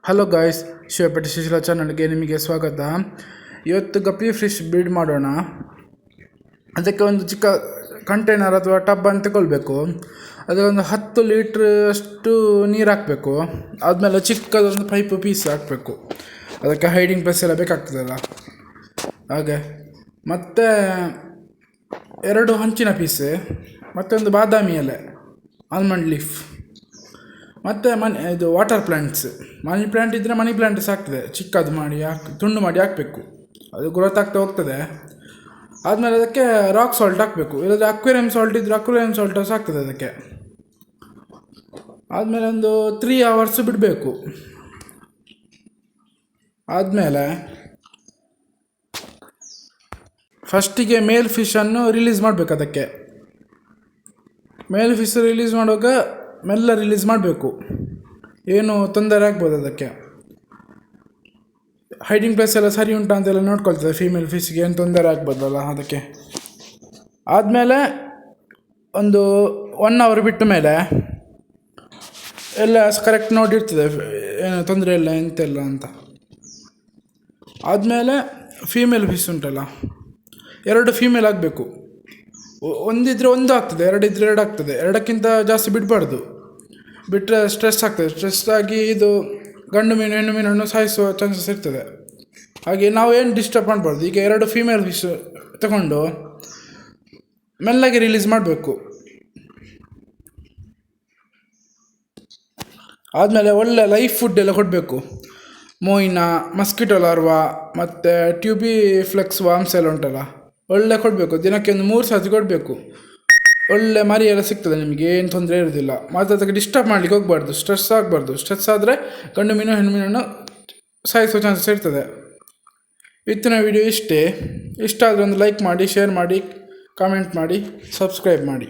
Hello guys, ಶಿವಪೇಟೆ Shishila ಚಾನಲ್ಗೆ ನಿಮಗೆ ಸ್ವಾಗತ. ಇವತ್ತು ಗಪ್ಪಿ ಫಿಶ್ ಬ್ರೀಡ್ ಮಾಡೋಣ. ಅದಕ್ಕೆ ಒಂದು ಚಿಕ್ಕ ಕಂಟೈನರ್ ಅಥವಾ ಟಬ್ ಅಂತ ತಗೊಳ್ಬೇಕು. ಅದಕ್ಕೊಂದು 10 ಲೀಟ್ರ್ ಅಷ್ಟು ನೀರು ಹಾಕಬೇಕು. ಆದಮೇಲೆ ಚಿಕ್ಕದೊಂದು ಪೈಪು ಪೀಸ್ ಹಾಕಬೇಕು. ಅದಕ್ಕೆ ಹೈಡಿಂಗ್ ಪ್ಲೇಸ್ ಎಲ್ಲ ಬೇಕಾಗ್ತದಲ್ಲ ಹಾಗೆ. ಮತ್ತು 2 ಹಂಚಿನ ಪೀಸ್, ಮತ್ತೊಂದು ಬಾದಾಮಿ ಎಲೆ, ಆಲ್ಮಂಡ್ ಲೀಫ್, ಮತ್ತು ಇದು ವಾಟರ್ ಪ್ಲ್ಯಾಂಟ್ಸ್. ಮನಿ ಪ್ಲ್ಯಾಂಟ್ ಇದ್ದರೆ ಮನಿ ಪ್ಲ್ಯಾಂಟ್ ಸಾಕ್ತದೆ, ಚಿಕ್ಕದು ಮಾಡಿ ತುಂಡು ಮಾಡಿ ಹಾಕಬೇಕು, ಅದು ಗ್ರೋತ್ ಆಗ್ತಾ ಹೋಗ್ತದೆ. ಆದಮೇಲೆ ಅದಕ್ಕೆ ರಾಕ್ ಸಾಲ್ಟ್ ಹಾಕಬೇಕು, ಇಲ್ಲದ್ರೆ ಅಕ್ವೇರಿಯಂ ಸಾಲ್ಟ್ ಇದ್ದರೆ ಅಕ್ವೇರಿಯಂ ಸಾಲ್ಟ್ ಸಾಕ್ತದೆ ಅದಕ್ಕೆ. ಆದಮೇಲೆ ಒಂದು 3 hours ಬಿಡಬೇಕು. ಆದಮೇಲೆ ಫಸ್ಟಿಗೆ ಮೇಲ್ ಫಿಶನ್ನು ರಿಲೀಸ್ ಮಾಡಬೇಕು. ಅದಕ್ಕೆ ಮೇಲ್ ಫಿಶ್ ರಿಲೀಸ್ ಮಾಡುವಾಗ ಮೆಲ್ಲ ರಿಲೀಸ್ ಮಾಡಬೇಕು, ಏನು ತೊಂದರೆ ಆಗ್ಬೋದು. ಅದಕ್ಕೆ ಹೈಡಿಂಗ್ ಪ್ಲೇಸ್ ಎಲ್ಲ ಸರಿ ಉಂಟಾ ಅಂತೆಲ್ಲ ನೋಡ್ಕೊಳ್ತದೆ. ಫೀಮೇಲ್ ಫಿಶ್ಗೆ ಏನು ತೊಂದರೆ ಆಗ್ಬೋದಲ್ಲ ಅದಕ್ಕೆ. ಆದಮೇಲೆ ಒಂದು 1 hour ಬಿಟ್ಟ ಮೇಲೆ ಎಲ್ಲ ಕರೆಕ್ಟ್ ನೋಡಿರ್ತದೆ, ಏನು ತೊಂದರೆ ಇಲ್ಲ ಎಂತೆಲ್ಲ ಅಂತ. ಆದಮೇಲೆ ಫೀಮೇಲ್ ಫಿಶ್ ಉಂಟಲ್ಲ, 2 ಫೀಮೇಲ್ ಆಗಬೇಕು. ಒಂದಿದ್ರೆ 1 ಆಗ್ತದೆ, 2 ಇದ್ದರೆ 2 ಆಗ್ತದೆ. 2ಕ್ಕಿಂತ ಜಾಸ್ತಿ ಬಿಡಬಾರ್ದು, ಬಿಟ್ಟರೆ ಸ್ಟ್ರೆಸ್ ಆಗ್ತದೆ. ಸ್ಟ್ರೆಸ್ ಆಗಿ ಇದು ಗಂಡು ಮೀನು ಹೆಣ್ಣು ಮೀನನ್ನು ಸಾಯಿಸುವ ಚಾನ್ಸಸ್ ಇರ್ತದೆ. ಹಾಗೆ ನಾವು ಏನು ಡಿಸ್ಟರ್ಬ್ ಮಾಡಬಾರ್ದು. ಈಗ 2 ಫೀಮೇಲ್ ಫಿಶ್ ತಗೊಂಡು ಮೆಲ್ಲಗೆ ರಿಲೀಸ್ ಮಾಡಬೇಕು. ಆದಮೇಲೆ ಒಳ್ಳೆ ಲೈಫ್ ಫುಡ್ ಎಲ್ಲ ಕೊಡಬೇಕು. ಮೊಯ್ನಾ, ಮಸ್ಕಿಟೋ ಲಾರ್ವಾ ಮತ್ತು ಟ್ಯೂಬಿ ಫ್ಲೆಕ್ಸ್ ವಾಮ್ಸ್ ಎಲ್ಲ ಉಂಟಲ್ಲ, ಒಳ್ಳೆ ಕೊಡಬೇಕು. ದಿನಕ್ಕೆ ಒಂದು 3 ಸರ್ತಿ ಕೊಡಬೇಕು. ಒಳ್ಳೆ ಮರಿ ಎಲ್ಲ ಸಿಗ್ತದೆ, ನಿಮಗೆ ಏನು ತೊಂದರೆ ಇರೋದಿಲ್ಲ. ಮತ್ತು ಅದಕ್ಕೆ ಡಿಸ್ಟರ್ಬ್ ಮಾಡಲಿಕ್ಕೆ ಹೋಗಬಾರ್ದು, ಸ್ಟ್ರೆಸ್ ಆಗಬಾರ್ದು. ಸ್ಟ್ರೆಸ್ ಆದರೆ ಗಂಡು ಮೀನು ಹೆಣ್ಣು ಮೀನನ್ನು ಸಾಯಿಸೋ ಚಾನ್ಸಸ್ ಇರ್ತದೆ. ಇವತ್ತಿನ ವಿಡಿಯೋ ಇಷ್ಟೇ. ಇಷ್ಟ ಆದರೆ ಒಂದು ಲೈಕ್ ಮಾಡಿ, ಶೇರ್ ಮಾಡಿ, ಕಾಮೆಂಟ್ ಮಾಡಿ, ಸಬ್ಸ್ಕ್ರೈಬ್ ಮಾಡಿ.